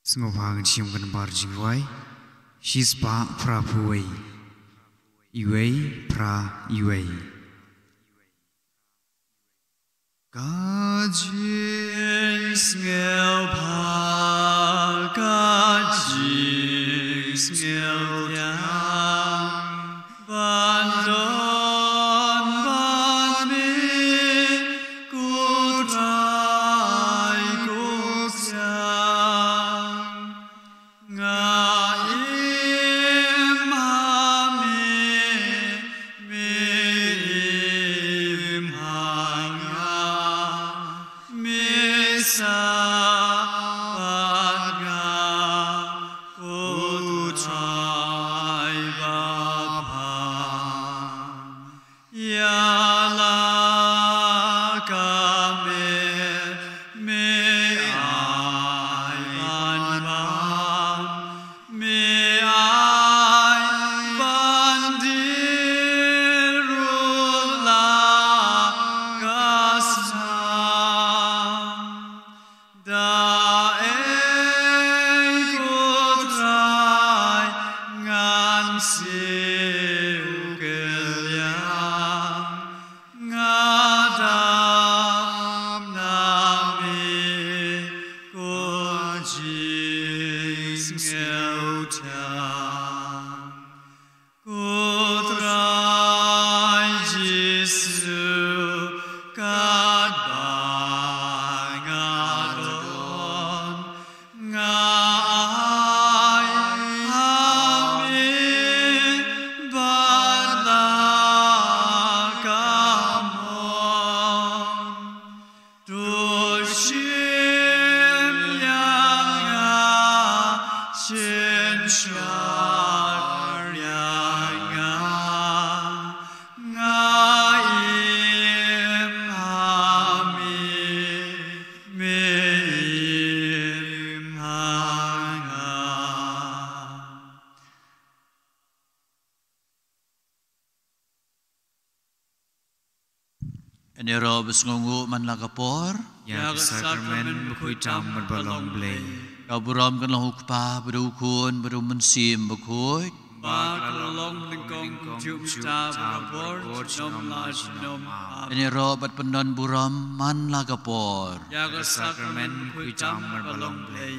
Sengobang cium kan barjingwai, shispa prapuai, iwei pra iwei. Kajis ngel pa, kajis ngel yang, bandon bani, kutrai kusyang, ngaim hami, mim hanga, misa badga, kutrai bapa, yala kame, me ai ban, me ai bandirula kasam, dae kutrai ngan siu kelyang, ngadam nami kujis ngeutang, kutrai jisu kadbang adon, ngai hami balakamon, dushim yanga shin shar yanga, ngaim hami mim hanga. Enero besngungu man lagapor, Ya sakramen bukui tam berbalong blay. kau buram kan lahu kpa berukun berumensim bekui, Bakalong lingkong cium ta berabor nom la nom. enero bat pendon buram man lagapor, Ya sakramen bukui tam berbalong blay.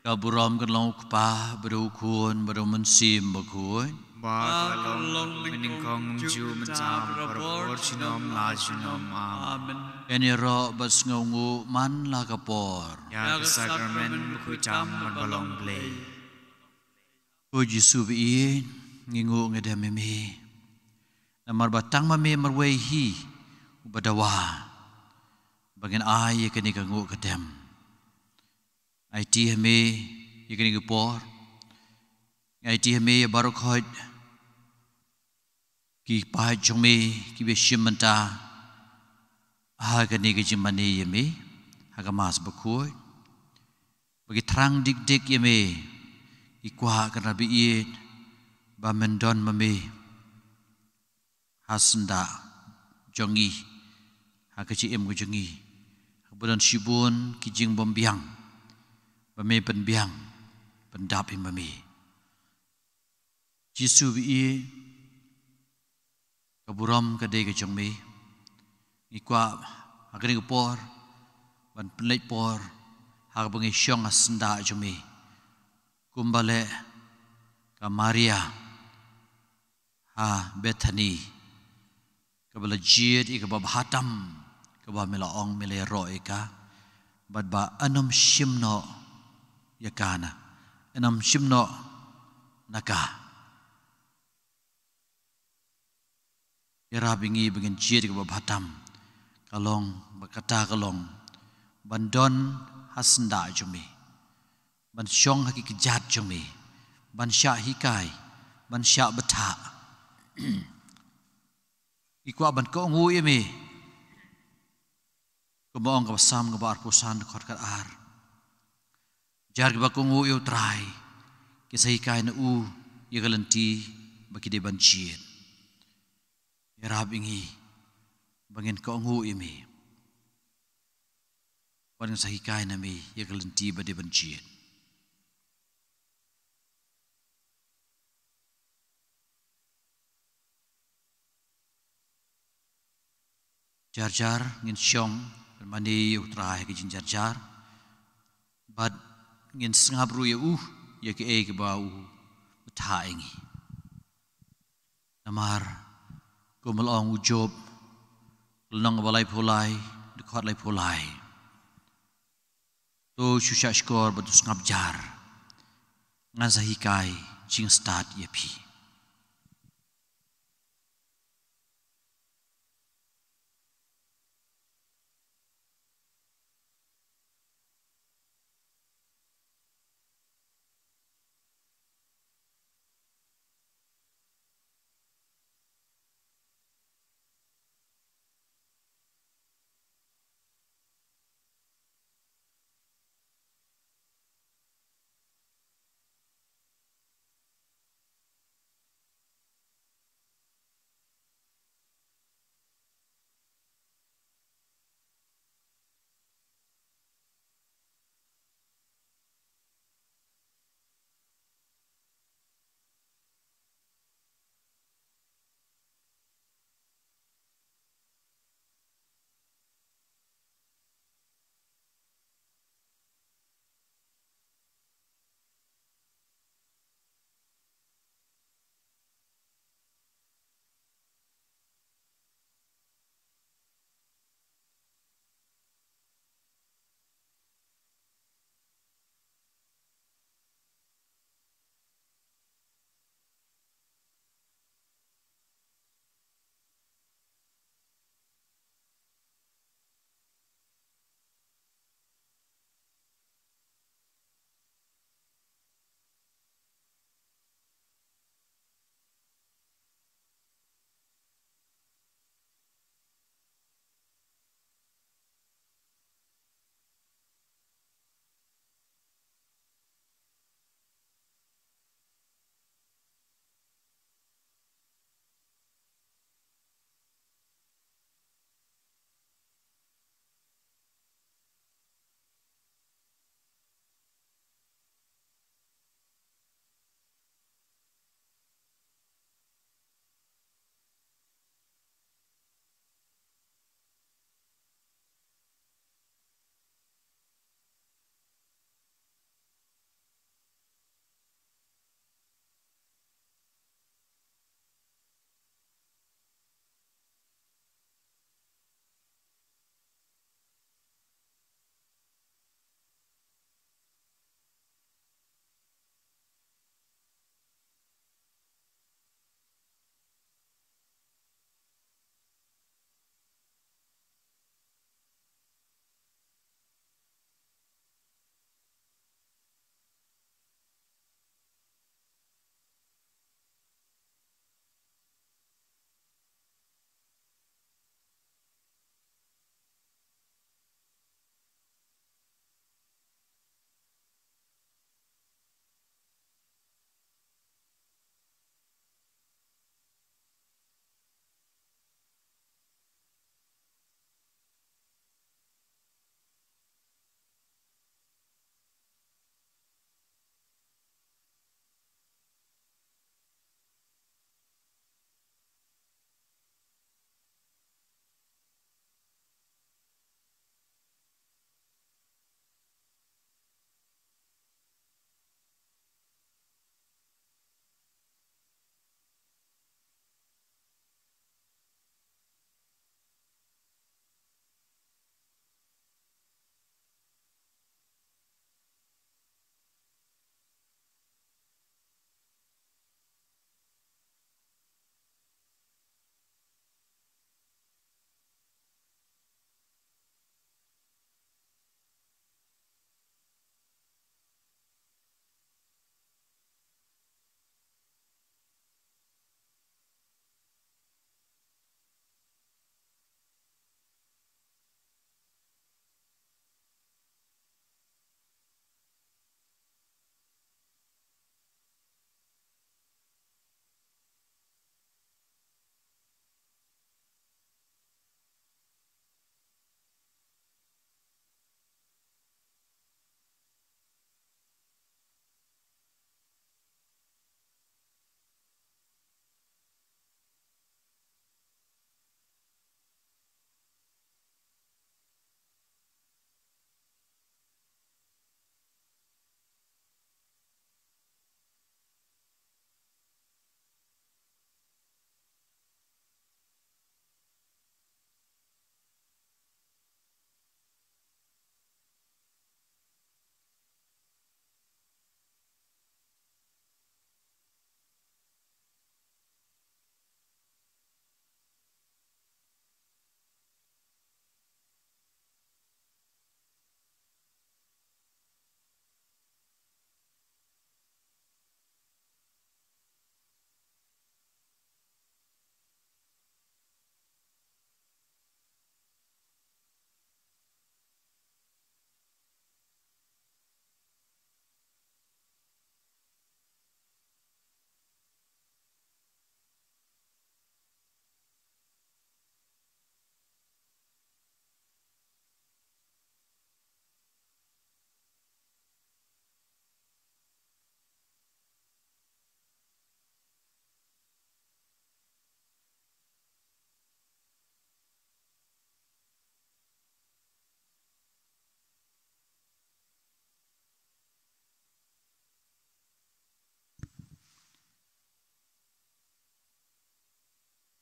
kau buram kan lahu kpa berukun berumensim bekui, Bakalong lingkong cium ta berabor nom la nom. Amen. enero besngungu man lagapor. Ya sakramen bukui tam berbalong blay. Puji subi ngingu ngedam mimi. Namar batang mami marwehi ubadawa. Bagian ai kini kangu kedem. IT hame kini gupor. IT hame barokhod. Ki pahaj jome ki beshim menta. Ha kini kejimani yame. Hagamas bakoi. Bagi terang dik-dik yame. Ikwa kana biit ba mendon mami hasenda jongi ha keci em ko jongi kemudian sibun kijing bombiang mami penbiang pendap mami jisu bi kaburam kade ke jongmi ikwa agni por ban penlek por ha bengi syong asenda jongmi kumbale ka Maria ha Bethany ka bala jid ika bab hatam ka ba milaong milero ika bad ba anam shimno yakana anam shimno naka ira bingi bingin jid ka bab hatam kalong bakata kalong bandon hasenda jumi ban syong haki kejat jumi ban syak hikai ban syak betak ikwa ban ko ngu yemi ko maong ka basam ka bar pusan khot kat ar jar ka ko ngu yo trai ki sai kai na u ye galanti baki de ban chiet ya rab ingi bangin ka ngu imi wan sahikai nami yagalenti bade banjien jar ngin syong mani utrai ke jin jar bad ngin sngabru ya ke ke bau thaingi namar kumalong ujob lenong balai pulai dekat lai pulai to shusha skor batu ngap jar ngan sahikai jing start ye pi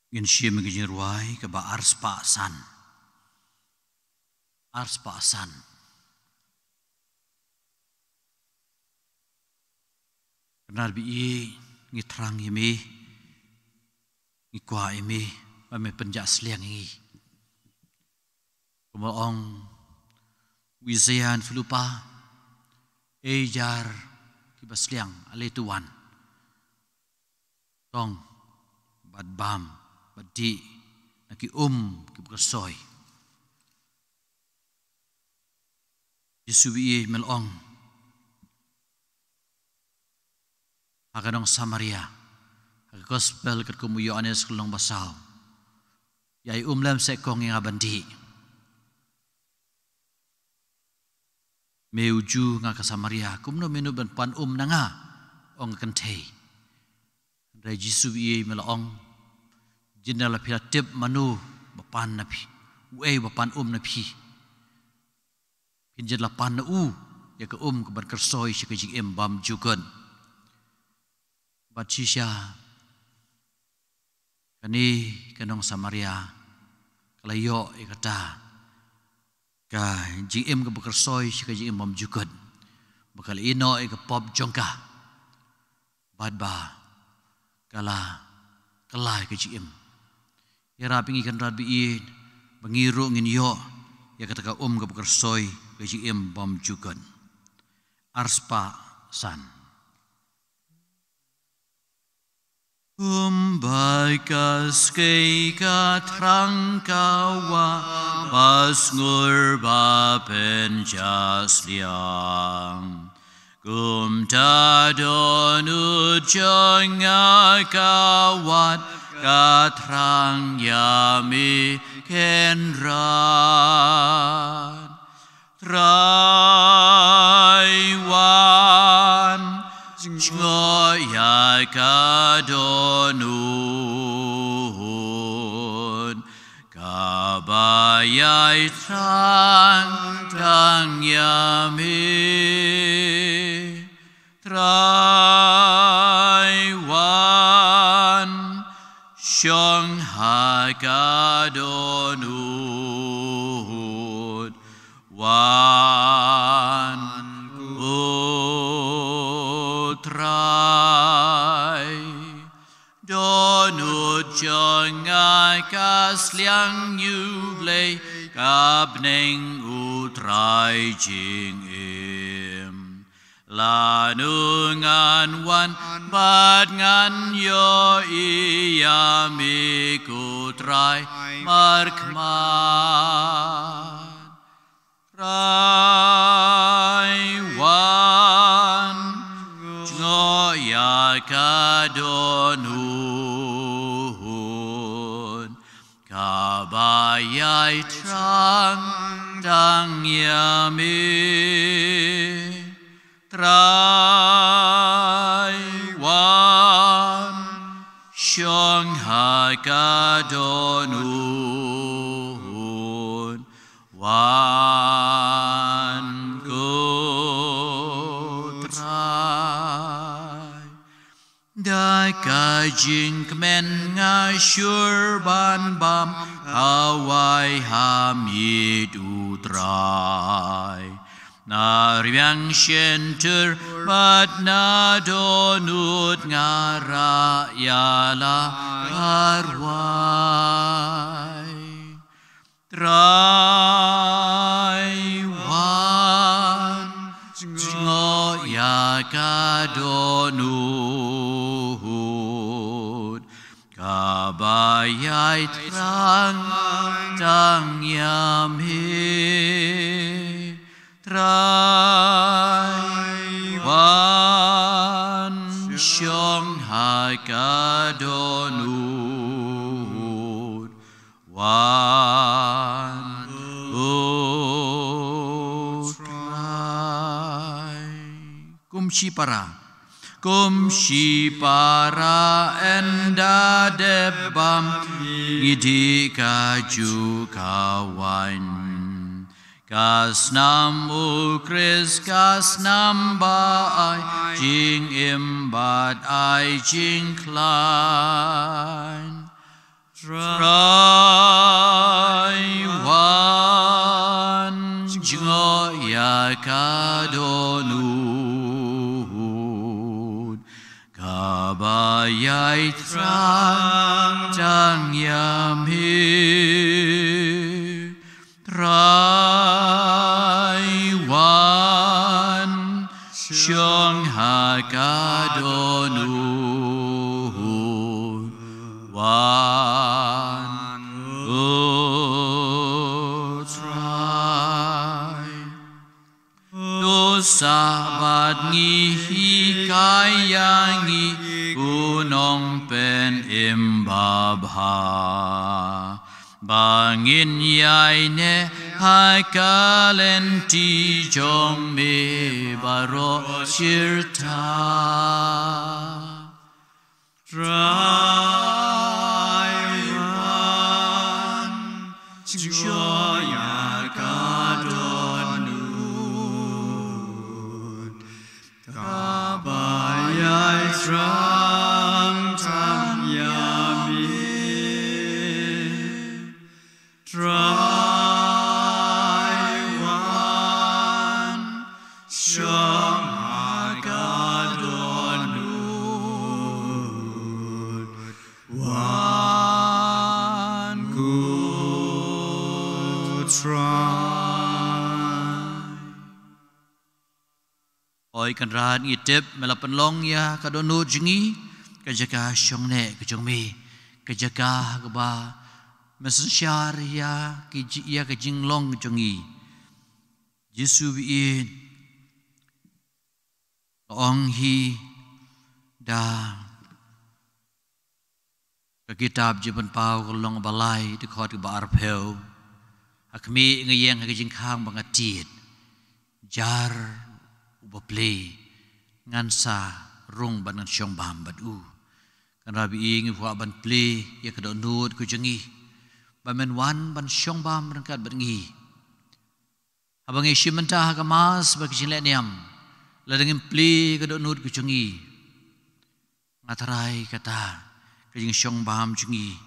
ngin shim ngin ruai ka ba ars pa san kenar bi ngi trang yemi ngi kwa yemi ba me penja sliang ngi kuma ong wizayan fulupa ejar ki basliang ale tuan tong bad bam badi naki ki bersoy Yesu bi melong akanong Samaria ak gospel kat kumu Yohanes kulong basau yai lam sekong yang abandi meuju nga ka Samaria kumno menu ban pan nanga ong kentei Rai Yesu bi melong jinala pilatip manu bapan napi uai bapan napi pinjat lapan na ya ke ke berkersoi si kejik bam jugan bacisya kani kanong Samaria kalayo kata ka jing ke berkersoi si kejik bam jugan bakal ino ke pop jongka badba kala kejik ya pingi kan rabi mengiru ngin yo ya kata ka ke berkersoi kejik bam jugan arspa san Baikas kei ka trang kawa pas ngur ba pen jas liang ta don ujang kawat ka trang yami kenran Raiwan Ngoya kadonun Kabayai tang yami Raiwan Shanghai kadonun Wan utrai donut jangai kasliang yuble kabneng utrai jing lanungan wan bad ngan yo iya mikutrai markman Raiwan Ngoya kadonun Kabayai trang yami Raiwan Shanghai kadonun Wan kutrai Dai kajing kemen ngasyur ban bam Hawai hamid utrai Nariang senter bat na donut ngara yala arwai Raiwan Ngoya kadonut Kabayai trang yami Raiwan Shanghai kadonut Wan utrai Kumshi para enda debam Ngidi kaju kawan Kasnam ukris kasnam baai Jing imbat ai jing klein Raiwan Joya Kadonu Kabayai Trang Jang Yamir Raiwan Shong Hakadonu Wan Utrai Dosabat ngi kayangi Gunong pen imbabha Bangin yai ne hai kalen ti jong me baro shirta Raiwan Joya Kadonu Kabayai Trang Tam Yami Raiwan Shong Hakadonu Wan Good Try Oi kan ran itip melapan long ya kadonu jengi kajaga syong ne kejong mi kajaga gaba mesensyar ya kiji ya kejing long jongi Yesu biin ong hi da kitab jiban pau long balai de khot ba arpeu akmi ngeyeng kejing khang bangatit jar ubaple ngansa rung ban syong bam badu kan rabi ing fu ban ple ya kadonut ku jengi bamen wan ban syong bam rangkat bengi abang ishi mentah kamas bagi jin leniam ladengin ple kadonut ku jengi ngatarai kata kejing syong bam jengi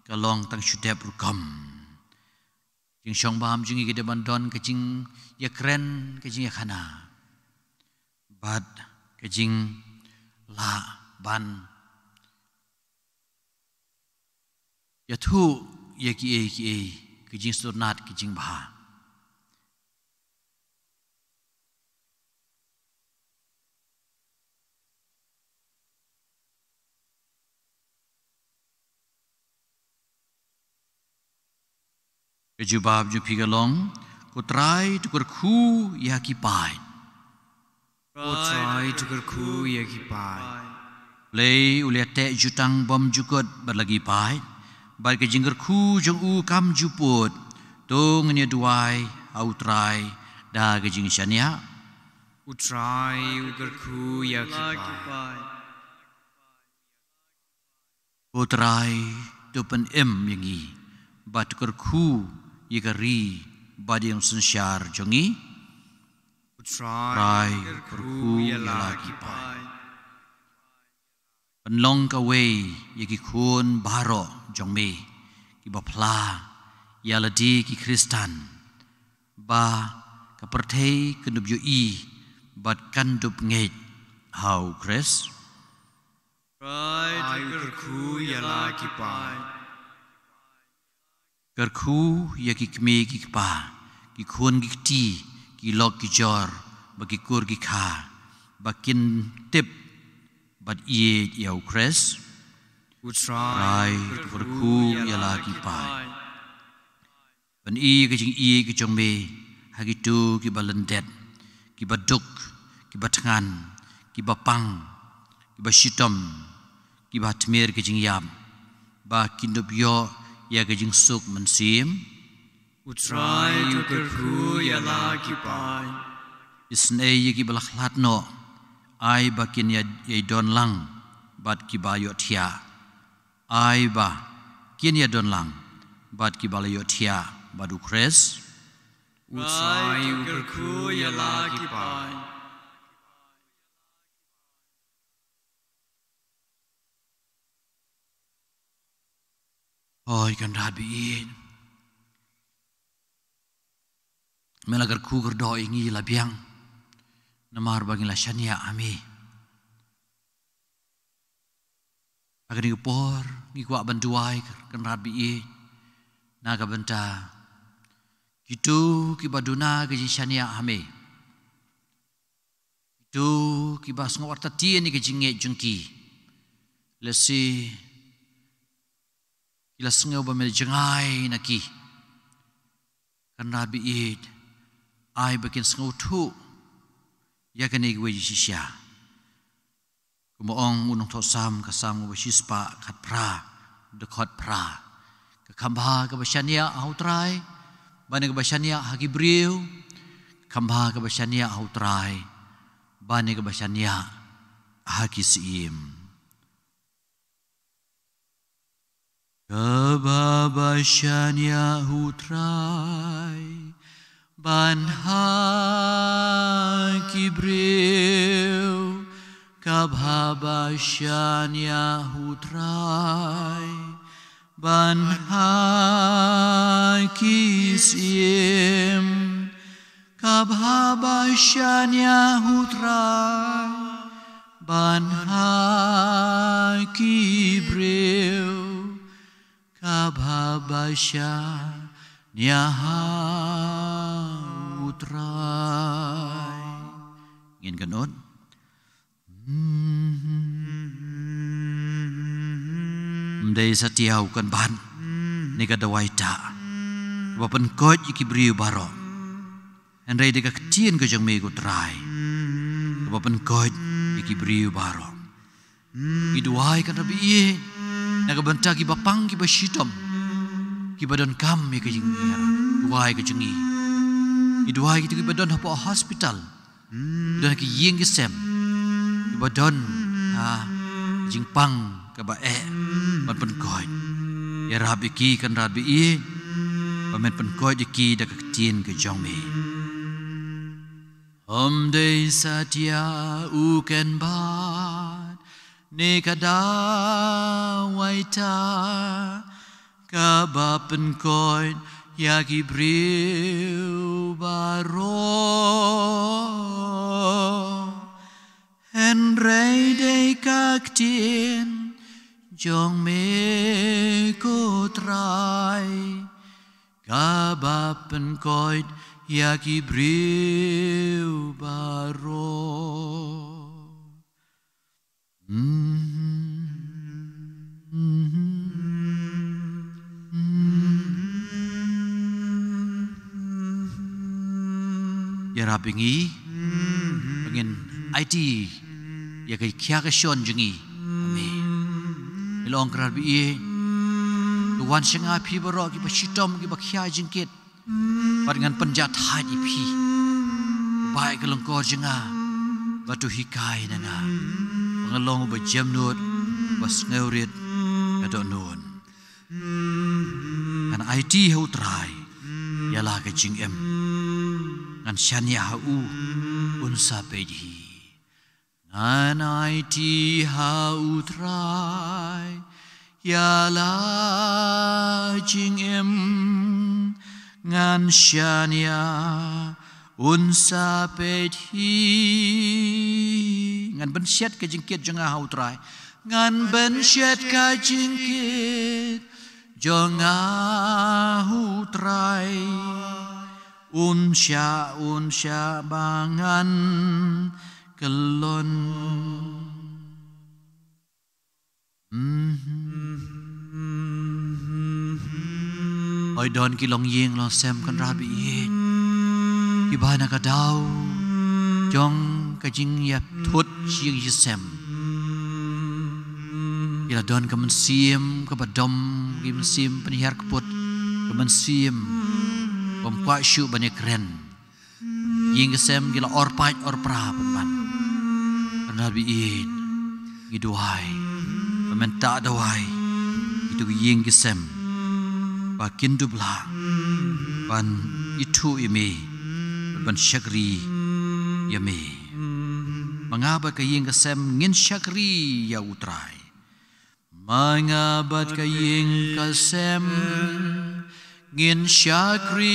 kalong tang syudep rukam jing syong bam jengi ke bandon kejing ya keren kejing ya khana bad kejing la ban ya thu ya ki kejing sunat kejing bah kejubab ju pigalong kutrai tukur khu ya ki pai Utrai tukar ku ya kipai Play uliate jutang bom jukut berlagi pai Bar ke jingger ku jong u kam juput Tung nya duai autrai da ke jing syania Utrai ukar ku ya kipai Utrai tupen yangi Bat tukur ku yikari badi yang sensyar jongi Utrai ukar ku ya kipai Penlong kawai yaki kun baro jong me ki bapla ya ladi ki Kristan ba kapertei kendup yo i bat kandup nget how Chris Utrai ukar ku ya kipai kerku yaki kme ki pa ki kun ki ti ki lok ki jor bagi kur ki kha bakin tip bat ye yau Chris Utrai berku ya lagi pai ban i ke jing i ke jong me hagi tu ki balendet ki baduk ki batangan ki bapang ki bashitom ki batmer ke jing yam ba kindup yo ya ke jing suk mensim Utrai ukar ku ya kipai isne ye ki balakhlat no ai bakin ya don lang bat ki ba yo thia ai ba kin ya don lang bat ki ba yo thia badu Chris Utrai ukar ku ya kipai Oi kan rabiin. Melagar ku gerdo ingi labiang. Namar bagi la shania ami. Agar ni por ni kuak banduai kan rabiin. Naga benta. Itu kibaduna gaji shania ami. Itu kibas ngawar tatien ni kejinget jengki. Lesi ila sengau bamel jengai naki. Kan rabiin. Ai bakin sengau tu. Ya kan igwe jisya. Kumoong unong tosam kasam ngobasispa kat pra. Dekot pra. Kekambha kebasyania autrai. Bani kebasyania hagibriu. Kambha kebasyania autrai. Bani kebasyania hagisiim. Kebasyania hutrai. Banha kibriu kabhabasyanya hutrai banha kisim kabhabasyanya hutrai banha kibriu kabhabasyanya utrai. Ingin kanun? Mdai satiau kan ban. Nika dawai ta. Bapan kot iki briu baro. Andai deka ketien ke jang mego trai. Bapan kot iki briu baro. Iduai kan rabi iye. Naga bantaki bapang ki bashitom. Ki badan kam ke jingir. Duai ke jengi. Iduai kita kibadon hapo hospital. Dan ki yeng kesem. Kibadon jingpang ke bae. Man penkoi. Ya rabi ki kan rabi i. Pamen penkoi ki dak ketien ke jongme. Om de satya uken bad. Nekada waita. Kaba penkoi. Yagi briu baro Henrei de kaktien Jong me kotrai Kabapen koit Yagi briu baro Ya rabingi Pengin IT Ya kaya kia kasyon jengi Amin Ilong kerabi iye Tuan senga pi barok Kiba shitom kiba kia jengkit Dengan penjat haji pi Baik kelengkor jenga Batu hikai nanga Pengelong uba jam nut Bas ngeurit Kadok nun Kan IT hau trai Yalah kecing em Ngan syania hau unsa pedhi Ngan aiti hau trai Yala jing em Ngan syania unsa pedhi Ngan bensyat ke jingkit jengah hau trai Ngan bensyat ke jingkit jengah hau trai Unsya bangan kelon Oi don kilong yeng long sem kan rabi ye Ibana ka daw Jong ka jing yap thut chiang yisem Ila don ka mensim ka badom Ka mensim penihar keput Ka mensim Pemkuat syuk banyak keren Yang kesem gila orpaj orpra penman Nabi in Giduai Pementak dawai Itu yang kesem Bakin dubla Ban itu ime Ban syakri Yame Mengapa ke yang kesem Ngin syakri ya utrai Mangabat kaying kasem ngin syakri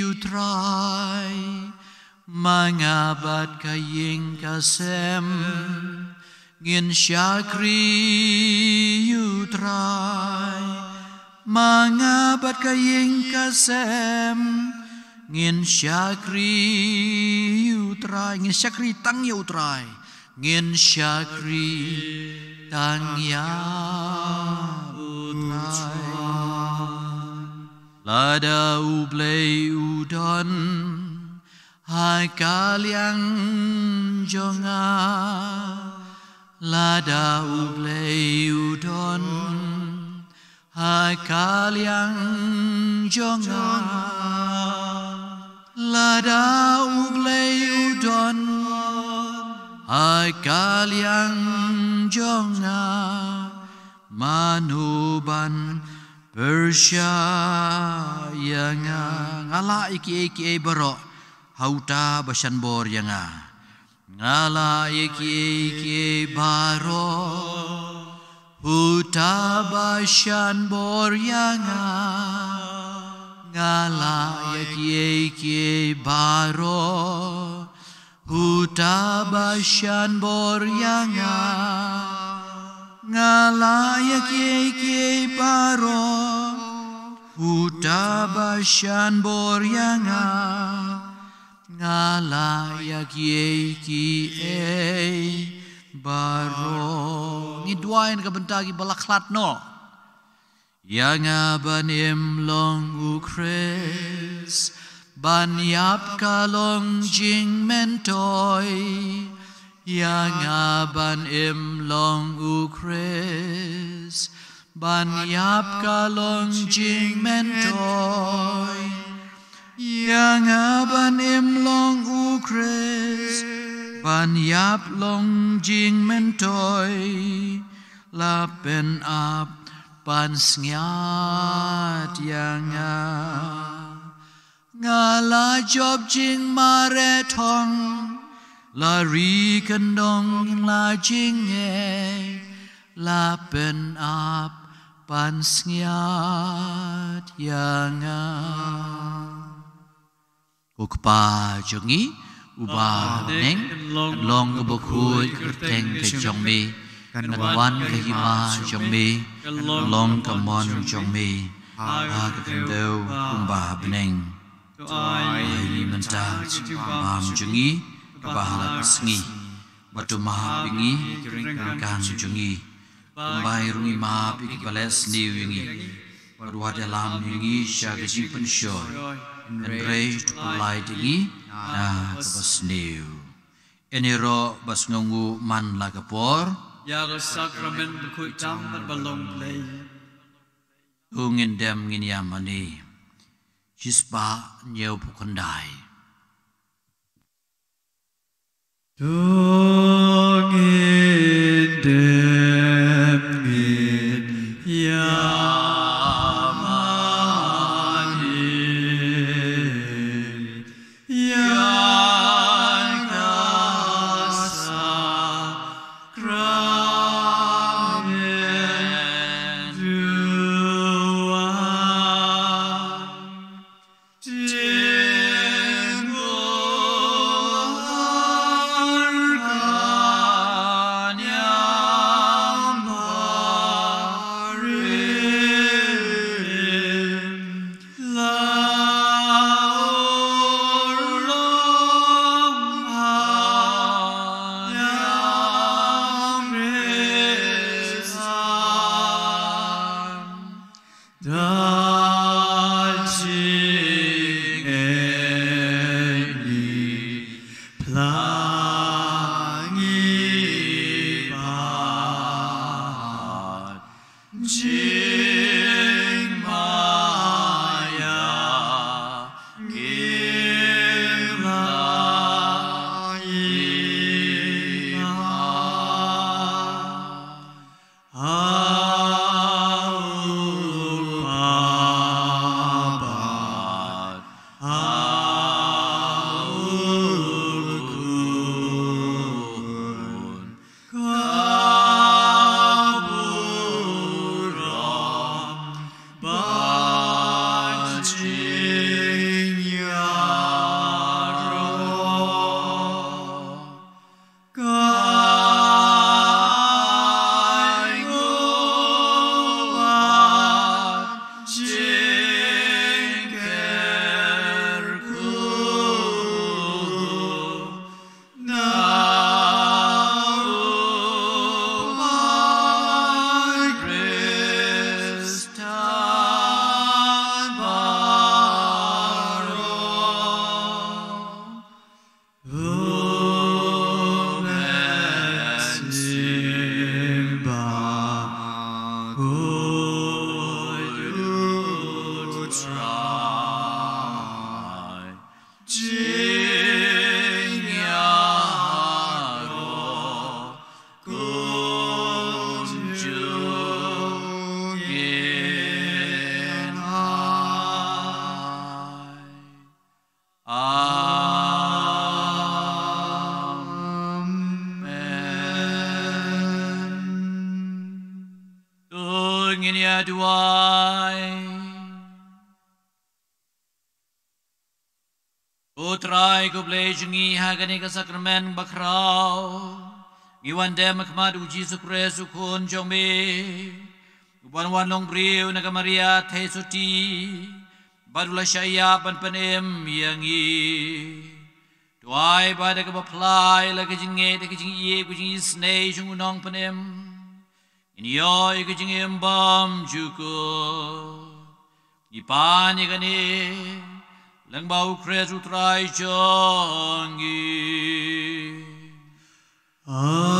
utrai. Mangabat kaying kasem ngin syakri utrai. Mangabat kaying kasem ngin syakri utrai. Ngin syakri tang ya utrai. Ngin syakri tang ya utrai. Lada ublei udon hai kaliang jonga. Lada ublei udon hai kaliang jonga. Lada ublei udon hai kaliang jonga. Manuban persyayanga. Ngala iki barok hauta basan bor yanga. Ngala iki barok huta basan bor yanga. Ngala iki barok huta basan bor yanga. Ngalayak ye paro huta basan boryanga. Ngalayak ye baro. Ngidwain ka bentagi balaklat no. Yanga banim long ukres banyap kalong jing mentoy. Yang aban long ukres banyap kalong jing mentoy. Yang aban long ukres banyap long jing mentoy. Lapen ap pansngyat yang ngala job jing maretong. Lari kendong la jinge lapen ap pansngyat yanga. Ukpa jongi uba neng long bukul kerteng ke jongmi kanwan ke hima jongmi long kamon jongmi ha kendau umba beneng ai mentah mam jongi bahala sengi batu maha bingi kan jungi kumbai rungi maha piki bales ni wingi barwa dalam wingi syagaji pensyoy enrei tupulai dingi na kabas niu eniro bas ngungu man lagapor ya sakramen bukut tam balong play ungin dem ngin yamani jispa nyau pukandai. Dongin demgin yamani yang kasa kramen dua duai Utrai ko blejengi hagani ka sakramen bakrao Iwan dem akmad uji sukresu kun jombe Uban wan long briu naga Maria tesuti Badula syaya pan panem yangi Duai pada ka baplai la ka jinge de ka jingi ku jingi snei jung nong panem Inyoy ka jingi mbam juko Ipan igani Lang bau kresu trai jongi Amen.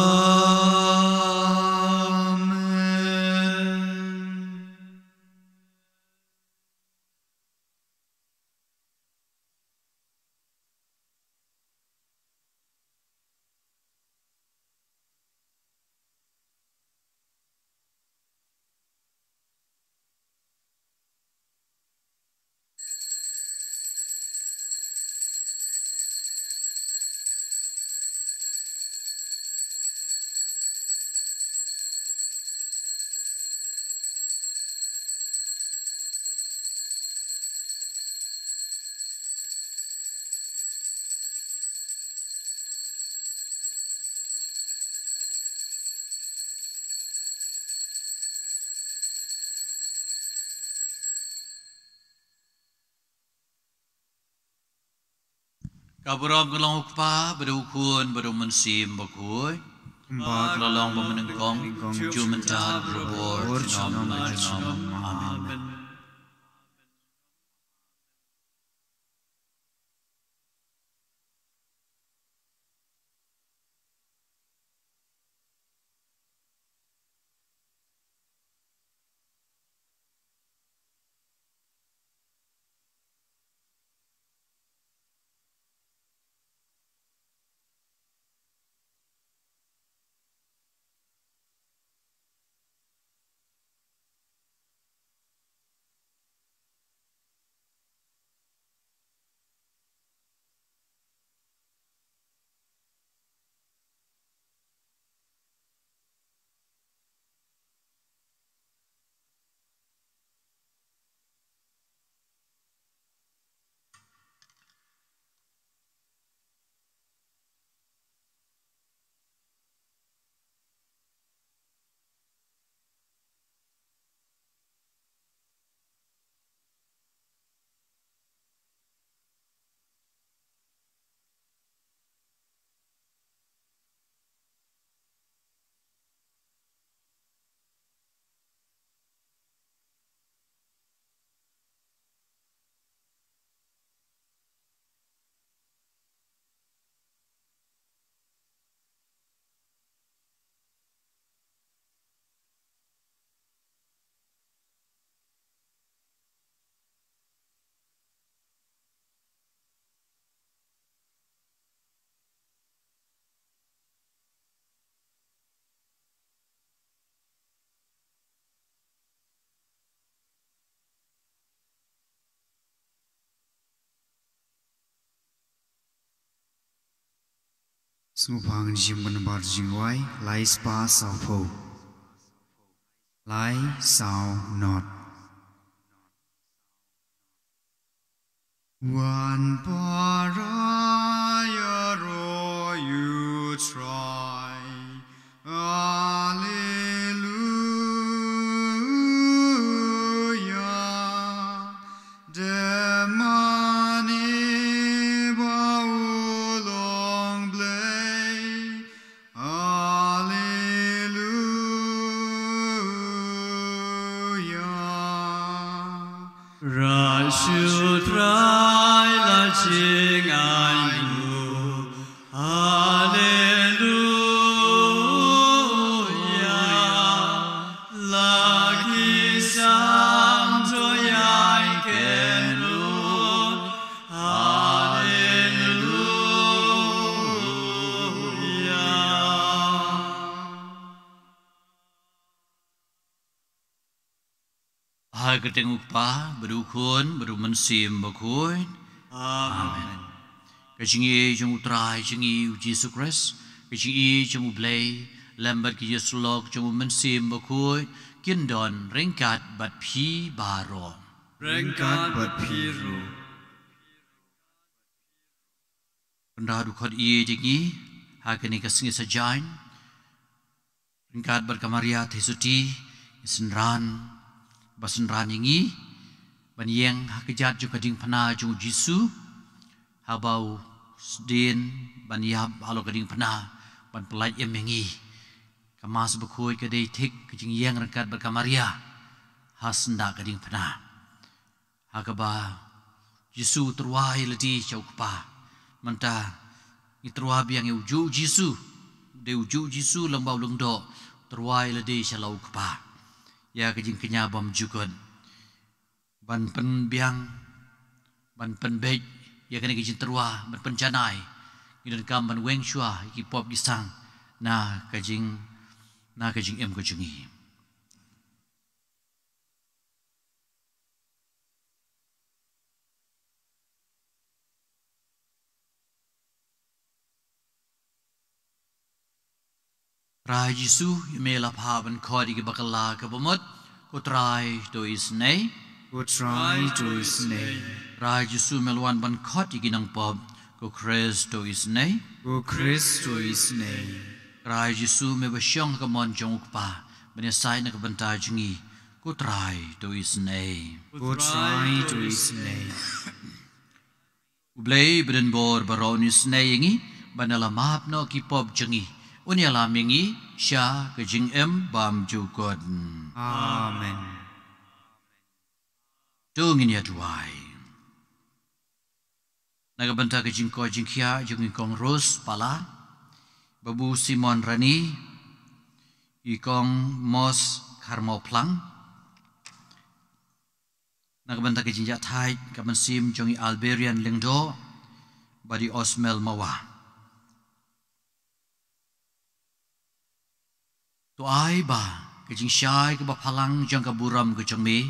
Kaburam kelong ukpa berukun berumensim bakui Kelolong pemenengkong Jumentar berbor Jinom lajinom Amin Sumupang jimban bar jingwai lai spa sao po lai sao not One paraya ro you try Alleluia Demani baulong blay Alleluia Rashutrai la chingayu Alleluia Lagi santo yai kenu Hai ketenguk pa berukun berumensim bakui Amen Kajingi jung utrai jingi Yesus Kristus Kajingi jung blay lambat ki Yesus lok jung mensim bakui กินดอนเร่งกาดบัดพีบารอ Rengkat berpiru. บรรดาดุขดอีจิงี้หากนี่ก็สิ่งสจายเร่งกาดบัดกามาริยาเทสุตีสันรานบัสันรานอย่างงี้บันยังหากจัดจุกดิ่งพนาจุจิสุฮาบาวเดินบันยาบฮาโลกดิ่งพนาบันปลายอย่างงี้กามาสบุคอยก็ได้ทิกจิงยังเร่งกาดบัดกามาริยาฮัสนากดิ่งพนาHakaba Yesu terwahai ledi caupa manta ni terwah biang uju Yesu de uju Yesu lembau lengdo terwahai ledi salau kapa ya kejing kenya bam jugon ban pen biang ban pen bej ya kena kejing terwah ban pen janai ngidan kam ban weng shua ki pop gisang na kejing em kejungi Rai Yesu yamela paban kodi ke bakala ke bamut ko try to is nay Go try to his name. Rai Yesu melwan ban kodi ginang pop ko Christ to is nay Go Christ to his name. Rai Yesu me basyong ke mon jong pa benesai na ke banta jungi ko try to is nay Go try to his name. Ublay beden bor baron is nay yangi banala map no ki pop jungi Unya lamingi sya kejing em bam jukod. Amen. Tungin ya tuai. Nagabanta kejing ko jing kia jungin kong Ros pala. Babu Simon Rani. Ikong Mos Karmo Plang. Nagabanta kejing ya thai kaman sim jongi Alberian Lingdo. Badi Osmel Mawa. Tu ai ba kejing syai ke bapalang jang ka buram ke jangme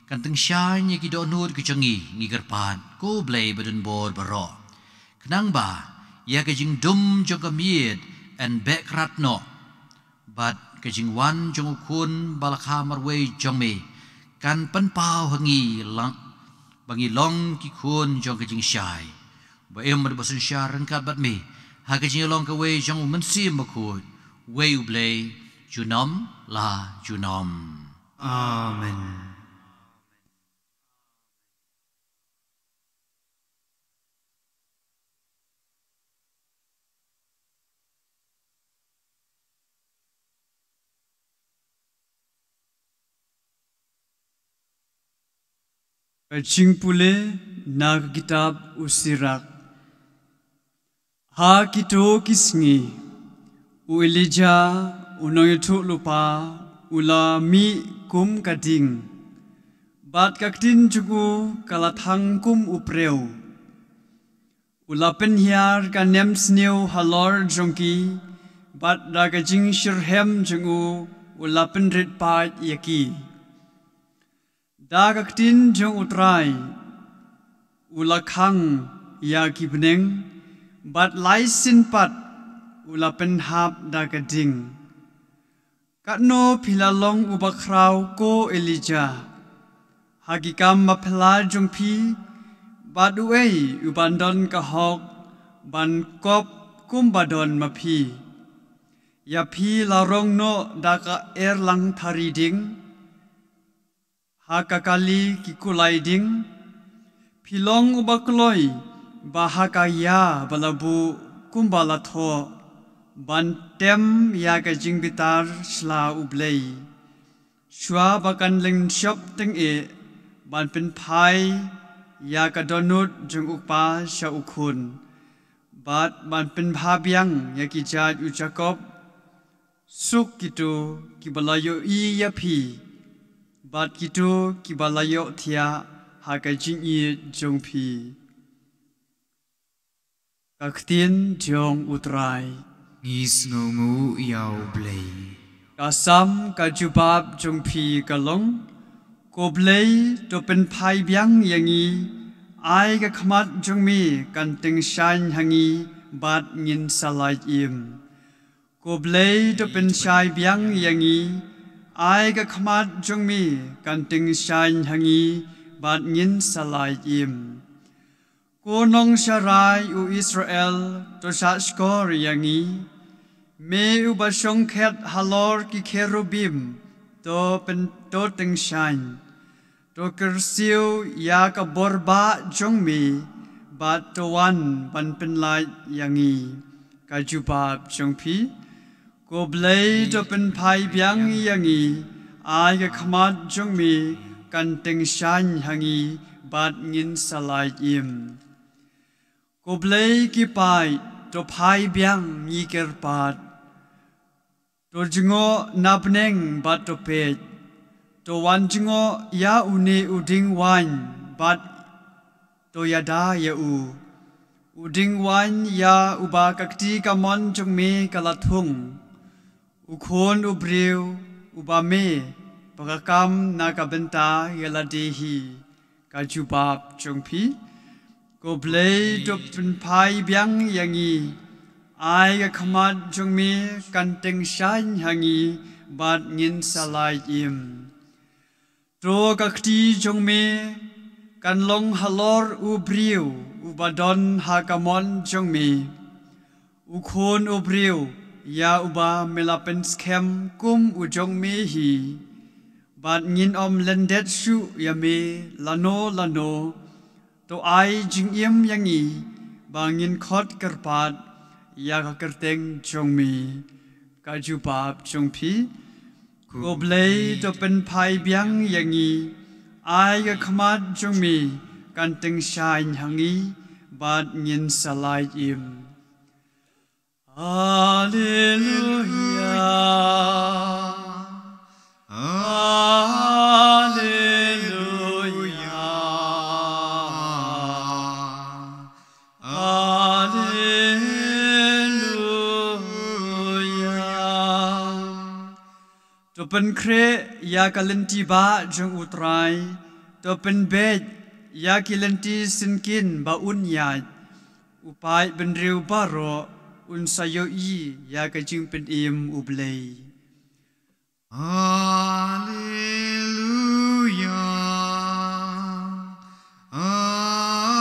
kan teng syai ni ki donur ke jangi ngi gerpan ko blai badan bor baro kenang ba ya kejing dum jang ka miet and backrat no but kejing wan jang ukun balakha marwei jangme kan pan pau hangi lang bangi long ki kun jang kejing syai ba em ba basun syaran ka bat me ha kejing long ka wei jang men sim ba ko wei blai Junom la Junom. Amen. Kacing pule nag kitab usirak. Ha kito kisngi. U Elijah Unong itu lupa ula mi kum kading bat kaktin jugu kalatang kum upreu ula penhiar kanem sneu halor jongki bat dagajing shirhem jungu ula penrit pat yaki dagaktin jong utrai ula kang yaki beneng bat laisin pat ula penhap dagading Katno pilalong ubakraw ko Elijah. Hagikam mapela jungpi baduay ubandon kahok ban kop kumbadon mapi. Yapi larong no daka erlang tariding. Hakakali kikulay ding. Pilong ubakloy bahakaya balabu kumbalatho. Bantem ya kajing bitar sla ublay. Shua bakan ling shop teng e. Ban pen pai ya kadonut jung ukpa sya ukun. Bat ban pen pabiang ya kijat ucakop. Suk kitu kibalayo i yapi. Bat kitu kibalayo tia ha kajing i jung pi. Kaktin jong utrai. Ngis ngungu yau blay. Kasam kajubab jung pi kalong. Ko blay to pen pai biang yangi. Ai ka khamat jung mi kan ting shan hangi bat ngin salai im. Ko blay to pen shai biang yangi. ai ga khamat jong mi kan ting shain hangi bat ngin salai im ko nong sharai u Israel to sha skor yangi me u ba shong khet halor ki cherubim to pen to ting shain to kersiu ya ka borba jong mi bat to wan ban pen lai yangi ka jubab jong pi ko blei to pen phai byang yangi ai ga khamat jong mi kan ting shan hangi bat ngin salai im ko blei ki pai to phai byang ni ker pat to jingo napneng bat to pe to wan jingo ya uni uding wan bat to yada ya uding wan ya uba kakti kamon jong me kalathung ukhon ubriu uba me pagakam nakabenta yaladehi kajubab jongpi ko blei to pen phai byang yangi ai ga khamat jong me kan teng shan hangi bat ngin salai im tro kakti jong me kan long halor ubriu ubadon hakamon jong me ukhon ubriu ya uba melapen skem kum ujong me hi bat ngin lendet shu ya me lano to ai jing im yangi bangin khot kerpat ya ka kerteng jong me ka jubab jong pi ko blei to pen phai byang yangi ai ga khamat jong me kan teng shain hangi bat ngin salai im Hallelujah. Hallelujah. Hallelujah. To pen kre ya kalenti ba jong utrai to pen bed ya kilenti sinkin ba unyat upai benriu baro un sayo i ya kajing pen im ublei Hallelujah. Hallelujah.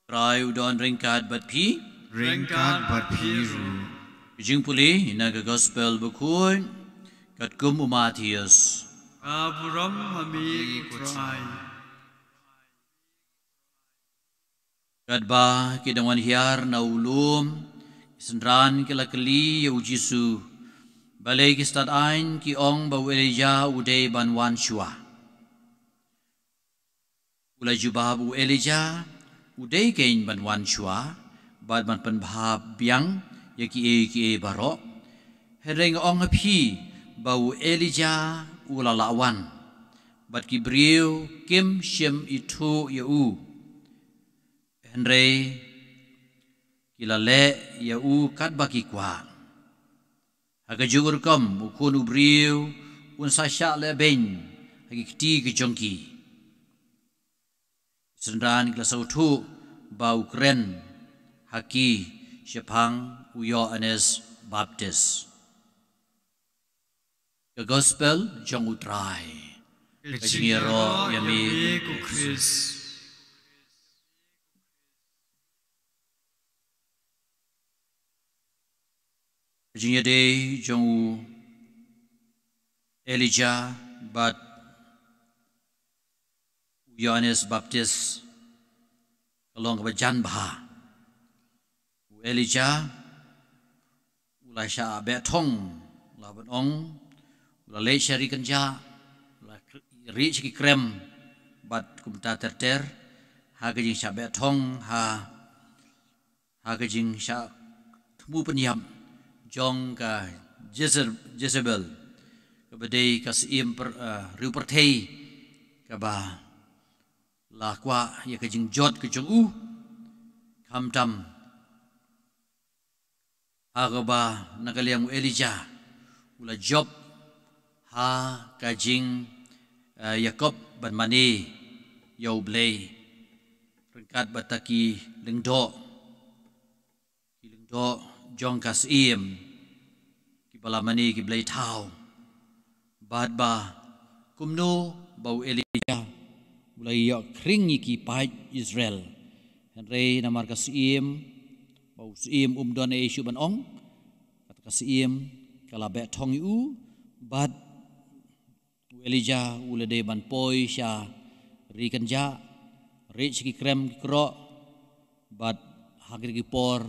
Try udon ringkat bat pi Ringkat bat piru. Jing puli naga gospel bukun kat kum Matthias Aburam hami utrai kat ba kidawan hiar na ulum isendran kila keli ya ujisu balai kistat ain ki ong ba Elijah udai banwan shua ula jubabu Elijah udai kain banwan shua bad ban penbhab biang ya ki e baro hereng ong phi bau Elijah ula lawan bat ki briu kim shem itu ya u henre kila le ya u kat baki kwa aga jugur kam ukun ubriu un sa sha le ben hagi kti ki jongki sendan kila sautu bau kren haki Shepang Yohanes Baptist. The Gospel jong utrai. Kajingiro yami ku Chris Kajingide jong Elijah but Yohanes Baptist along with Jan Bah. Elijah ulai sha betong la benong la le shari kanja la ri chi krem bat kumta terter ha gajing sha betong ha gajing sha thmu penyam jong ka Jezebel ka badai ka sim riu perthei ka ba la kwa ya gajing jot ka jong u kham tam agaba nakaliam Elijah ula job ha kajing Yakob ban mani yau blei rengkat bataki lengdo jong kas iem ki bala mani ki blei thau bad ba kumno bau Elijah mulai yok kring ki pai Israel henrei namar kas iem bau iem don Yesu ban ong kata kas iem kala be thong u bad Elijah ulade ban poi sha rikan ja rich ki krem ki kro bad hagir ki por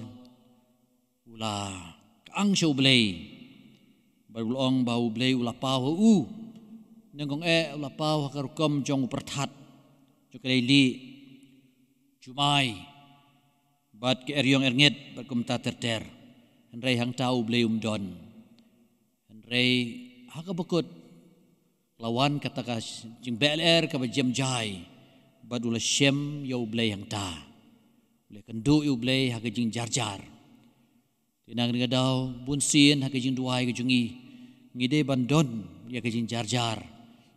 ula ang show blei barulong bau blei ula pau u nengong ula pau hakarukom jong perthat jokai li jumai bad ke eryong ernget bad kum ta terter henrei hang tau blei don henrei hakabakut lawan kata kas jing BLR ka jam jai badula shem yo blei hang ta le kendu yo blei ha jing jar tinang dengan dau bun sin ha jing duai ke jungi ngide bandon ya ke jing jar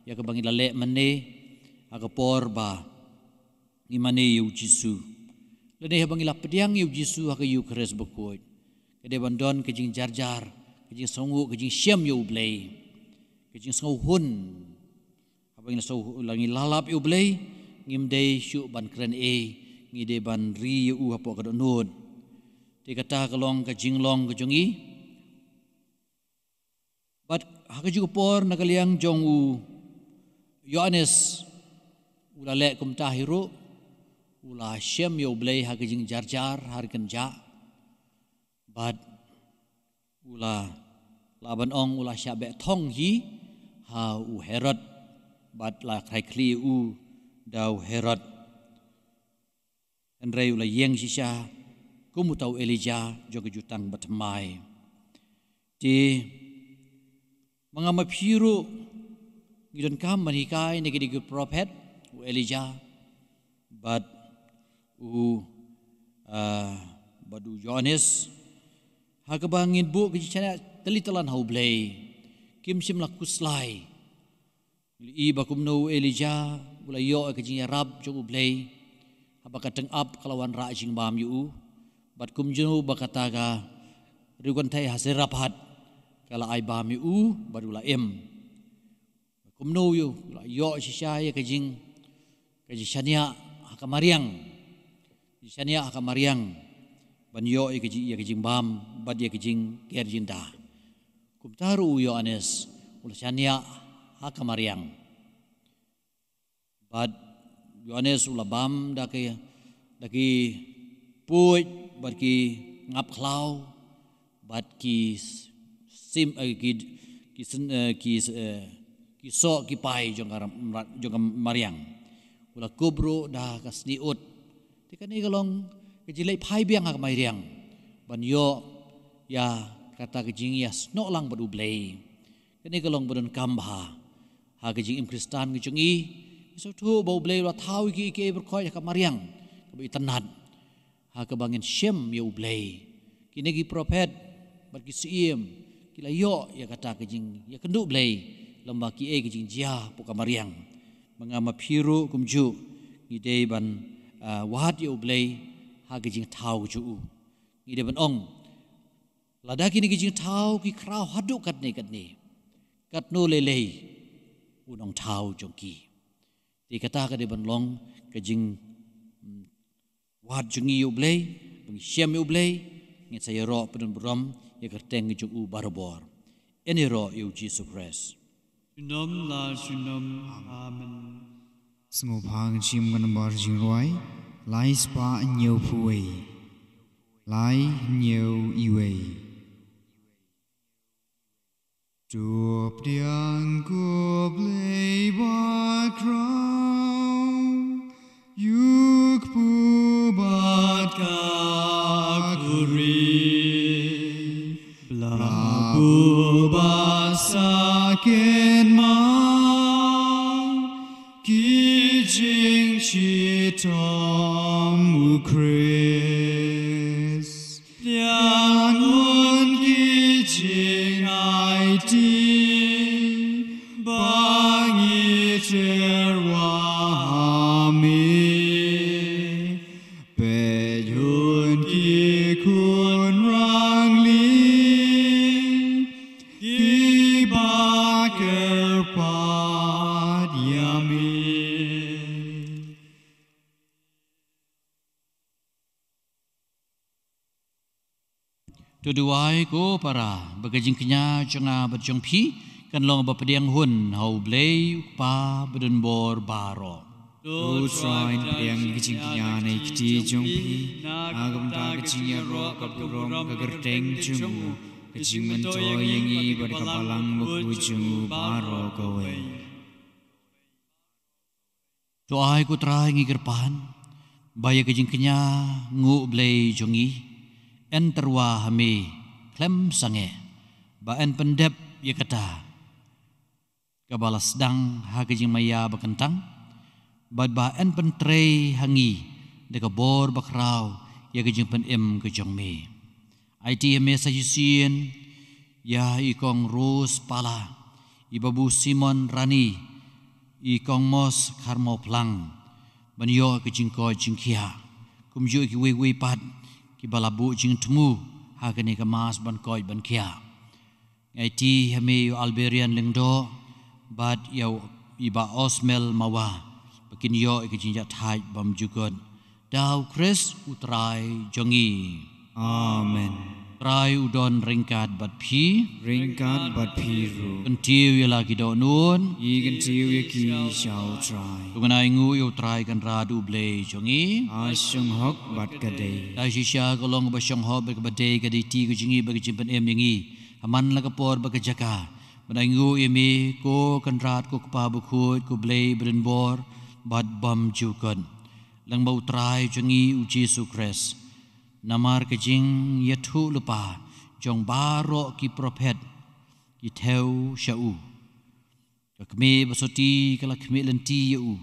ya ke bangi lale mene ha por ba imane yo jisu le ne bangi la pediang yo jisu ha yu kres bekoi kede bandon ke jing jar ke jing songu ke jing shem yo blei kejing sau hun apa yang sau langi lalap eu blei ngim dei syu ban kren ngi de ban ri u apa ka nod te kata kalong ka jinglong ka jongi bat ha ka ju por nakaliang jong u Yohanes ula le kum tahiru ula shem eu blei ha ka jing jar har kan ja bat ula laban ong ula syabe thong hi ha u Herod bat la khai kli u dau Herod enrei ula yeng sisa kumu tau Elijah joga jutang batmai ti mangama phiru ngidon kam manikai negedi prophet u Elijah bat u badu Yohanes ha kabangin bu kichana telitalan hau blei kim sim la kuslai i bakum no Elijah ula yo ke jing Arab jo blei abaka teng up kalawan ra jing bam yu bat kum jenu bakata ga rigon thai haserapat kala ai bam yu badula em kum no yu la yo sisa ya ke jing shania hakamariang shania hakamariang ban yo ke jing bam bad ya ke jing kerjinda kumtaru Yohanes ulasania hakamariang bad Yohanes ulabam daki puj bad ki ngap khlau bad ki sim ki so ki pai jong mariang ula kubro da kasniut tikani galong kejilai pai biang hakamariang ban yo ya kata kejing yas no lang badu blei kene kalong badon kambha ha kejing im Kristan kejungi so tu bau blei la thau ki ke berkhoi ka mariang ka bi tanad ha ka bangin shem yo blei kine ki prophet bar ki siem ki la yo ya kata kejing ya kendu blei lamba ki e kejing jia pu ka mariang mangama phiru kumju ngide ban wat yo blei ha kejing thau ju ngide ban ong lada kini kijing thau ki krau hadu kat ni kat no lele unong thau jongki ti kata ka de ban long kijing wat jungi yu blei bang shem yu blei ngi saya ro pedun brom ya kerteng ju u barabor eni ro yu Jesus Christ Sunom la sunom amen Smo phang chim gan bar jing roi lai spa nhiều phuai lai nhiều iwei Chup diang ko blei ba crown yuk pu bat ka kuri la bu ba sa ken ma ki jing chi tom u Chris liang mun ki jing ai ti bang yi che ki kun rang li ki ba kerpat yami. Tuduai ko para bagajing kenya cenga berjong pi kan long bapediang hun hau blei pa bedun bor baro. Tu train yang kicing kinyane kiti jongpi agam ta kicing ro kapurom kagerteng jungu kicing mento yangi bar kapalang buku jungu baro kowe. Tuai ko trai ngigirpan baya kajing kenya ngu blei jongi en terwa hami klem sange ba en pendep ya kata kabalas dang ha kajing maya bakentang bad ba en pentrei hangi deka bor bakrau ya kajing pen em kajong me IT me sayusien ya ikong Rose pala ibabu Simon Rani ikong mos karmo plang banyo kajing ko jingkia kumju ki we pat ki balabu jing temu ha kene ka mas ban koi ban kia ngai ti hame yo Alberian lengdo bad yo iba osmel mawa bakin yo ki jing ja thai bam jugon dau Chris utrai jongi Amen. trai udon ringkat bat phi Ringkat bat piru kentiu ya lagi do nun ikan tiu ya ki shao try tunganai ngu yo trai kan radu blei jongi asyong hok bat kadai dai shisha kolong ba shong ho ba badai ka di ti ku jingi ba jimpan em yangi haman la ka por ba ka jaka banai ngu yemi ko kan rat ko pa bu khut ko blei brin bor bad bam jukon lang bau trai jongi u Jesu Christ namar ka jing yathu lupa jong baro ki prophet ki theu shau ka kme basoti kala kme lenti yu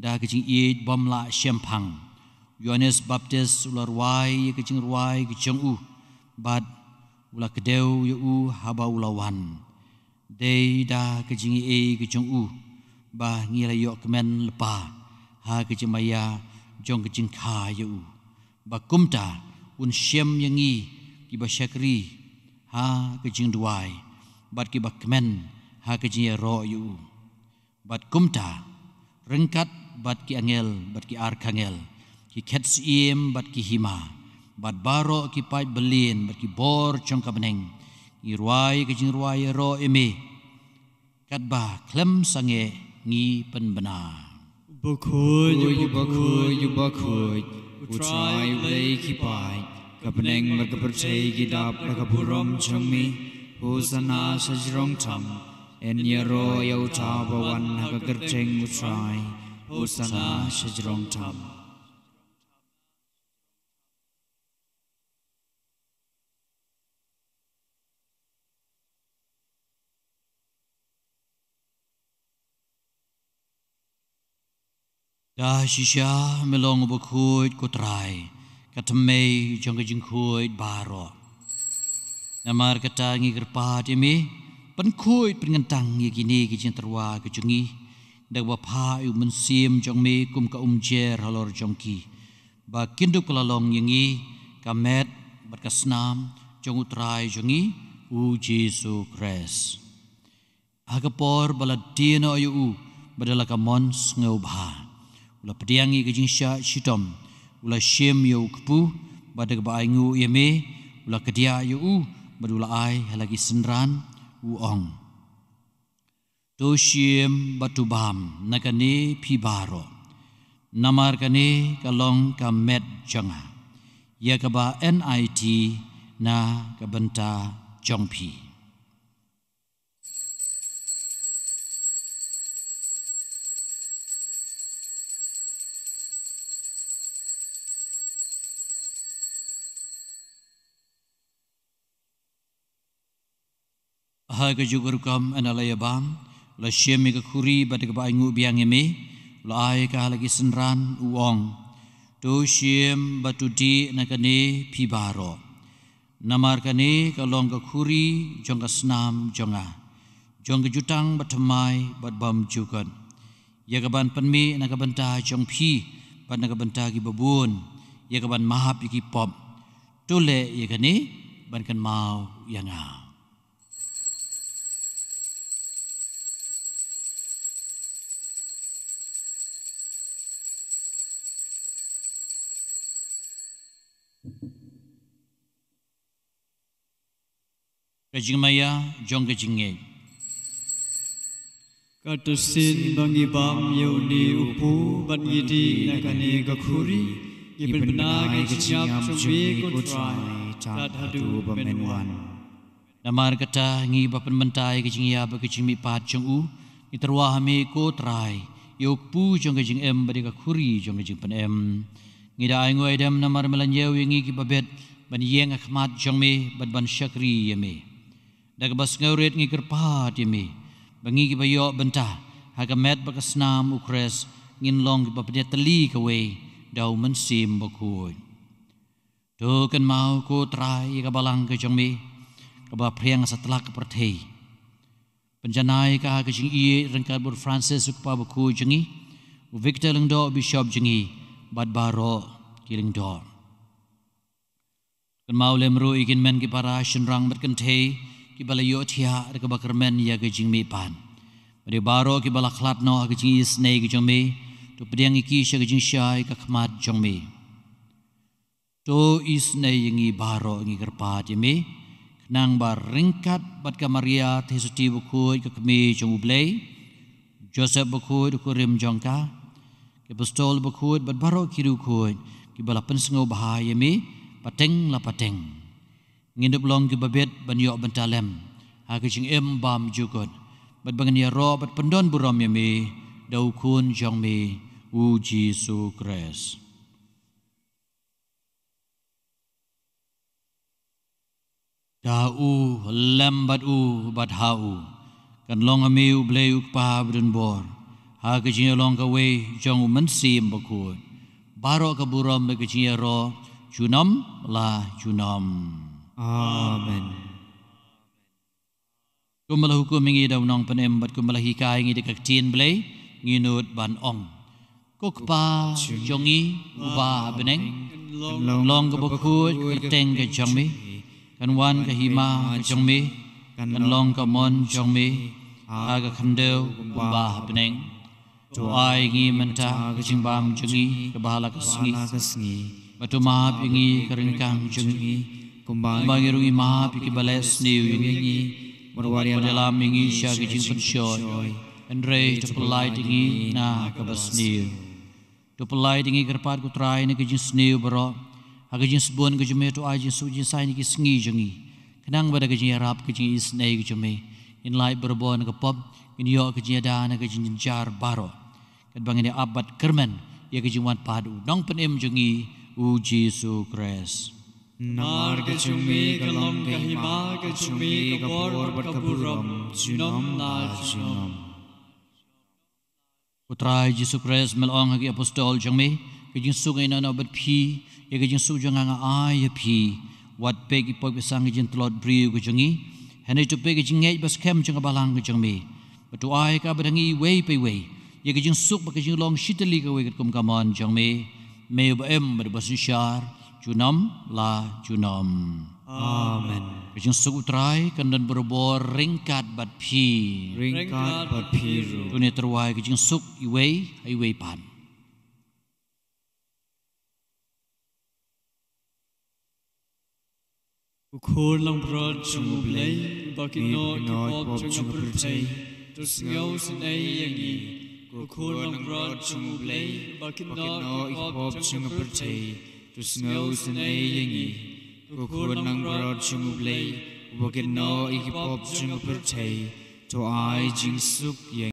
da ka jing eid bam la shempang Yohanes Baptist ular wai ka jing ruai ki jong u bad ula kedeu yu haba ulawan dei da ka jing e ki jong u ba ngira yo kemen lepa ha ka jing maya jong ka jing kha yu ba kumta un shem yangi ki ba syakri ha ke jing duai bat ki ba kemen ha ke jing ro yu bat kumta rengkat bat ki angel bat ki arkangel ki kets iem bat ki hima bat baro ki pai belin bat ki bor chong ka beneng i ruai ke jing ruai ro eme kat ba klem sange ngi pen bena Bakhoy yu bakhoy utrai ulay kipai kapaneng magkaperchay gidap nakaburom changmi hosana sajrong tam enyaro yaw tabawan nakagercheng utrai hosana sajrong tam. Da shisha melong bakhoy kutrai katamay jong kajing khoy baro namar kata ngi gerpa demi pen khoy pengentang ngi kini kijing terwa kejungi dak ba pha yu mensim jong me kum ka umjer halor jongki ba kinduk lalong yangi kamet berkasnam jong utrai jongi u Jesu Christ agapor baladino yu badala kamon ngobha ula pediangi kejing sya shitom ula shem yo kepu badag ba aingu yeme ula kedia yo badula ai lagi senran uong to shem batubam nakane pibaro namar kane kalong kamet janga ya kaba NIT na kabenta jongpi Haga jugurkam analayabam la syemi ka khuri badak ba ingu biang eme la ai ka lagi senran uong to syem batudi nakane pibaro namar kane ka long ka khuri jong ka snam jonga jong ka jutang batamai bat bam jukan ya ka ban panmi nakabanta jong phi bat nakabanta ki babun ya ka ban mahap ki pop tole yakani ban kan mau yanga kajing maya jong kajing nge katusin bangi bam yoni upu ban yidi nakani gakuri ibn benagi keciap cumi kutrai tat hadu bamenwan namar kata ngi bapan mentai kajing ya ba kajing mi pat jong u ni terwah me ko trai yok pu jong kajing em ba gakuri jong kajing pan em ngi dai ngoi dem namar melanjeu ngi ki babet ban yeng akhmat jong me ban syakri yeme dak bas ngauret ngi kerpat yeme bangi ki bayo bentah hagamet bakasnam ukres ngin long ki bapedet teli kawe dau mensim bakui do kan mau ko trai ka balang ke jong me ka ba priang setelah ke perthei penjanai ka ka jing ie rengkat bur Francis ukpa baku jengi Victor lengdo bishop jengi bad baro kiling do kan mau lemru ikin men ki para shenrang berkentei ki balayo thia ka bakarmen ya ka jing me pan bari baro ki bala khlat no ka jing isnei ki jong me to pediang iki sya ka jing syai ka khmat jong me to isnei ngi baro ngi kerpat yeme nang bar ringkat bat ka Maria thesuti bukhoi ka kmi jong ublei Joseph bukhoi ko rim jong ka ke apostol bukhoi bat baro kiru khoi ki bala pensengau bahaya me pateng la pateng ngindup long ki babet ban yo bentalem ha ka jing em bam jukot bat bangan ya ro bat pendon buram yeme dau kun jong me u Jesu Christ Dau lambat u bat hau kan long amiu bleu pa bdun bor ha ka jing long ka we jong mensim bakut baro ka buram ka jing ro junam la junam Amen. Kumala hukum ingi daw nong panem bat kumala hikai ingi dekak tin blay nginut ban ong kokpa jongi uba beneng long ka bokut kerteng ka jongmi kan wan ka hima ka jongmi kan long ka mon jongmi aga khandeu uba beneng to ai ngi menta ka jingbam jongi ka bahala ka sngi batu mahap ingi keringkang jongi kumbang irungi mahap iki bales niu ingi Marwari dalam ingi sya gijing pensyoy Andre to pelai dingi na kabasniu to pelai dingi kerpat kutrai na gijing sniu baro ha gijing sbon gijing to ajing sujing sai ni sngi jongi kenang bada gijing arab gijing isnai gijing me in lai berbon ka pop in yo gijing ada na gijing jar baro kat bangini abad kermen ya gijing wan padu nong penem jongi u Jesu Christ Namar ka chumi ka long ka hima ka chumi ka bor ka buram junom la junom Putrai Jesu Christ melong hagi apostol jangme kajing sugay na nabat phi ya kajing sugay nga ay phi wat pe ki pog besang kajing tlot briu kajangi hanay to pe kajing ngay bas kem jang balang kajangme batu ay ka badangi way pe way ya kajing suk ba kajing long shitali ka way kat kum kamon jangme may ba em badabas syar junam la junam Amen. kajing suk utrai kandan berbor ringkat bat phi Ringkat bat piru. tune terwai kajing suk iway iway pan Ukhur lang brod chumublay bakit no kipop chungapurtay tus ngaw sinay yangi Ukhur lang brod chumublay bakit no kipop chungapurtay tus ngaw sinay yangi Ukhur lang brod chumublay bakit no ikipop chungapurtay to ay jing suk yang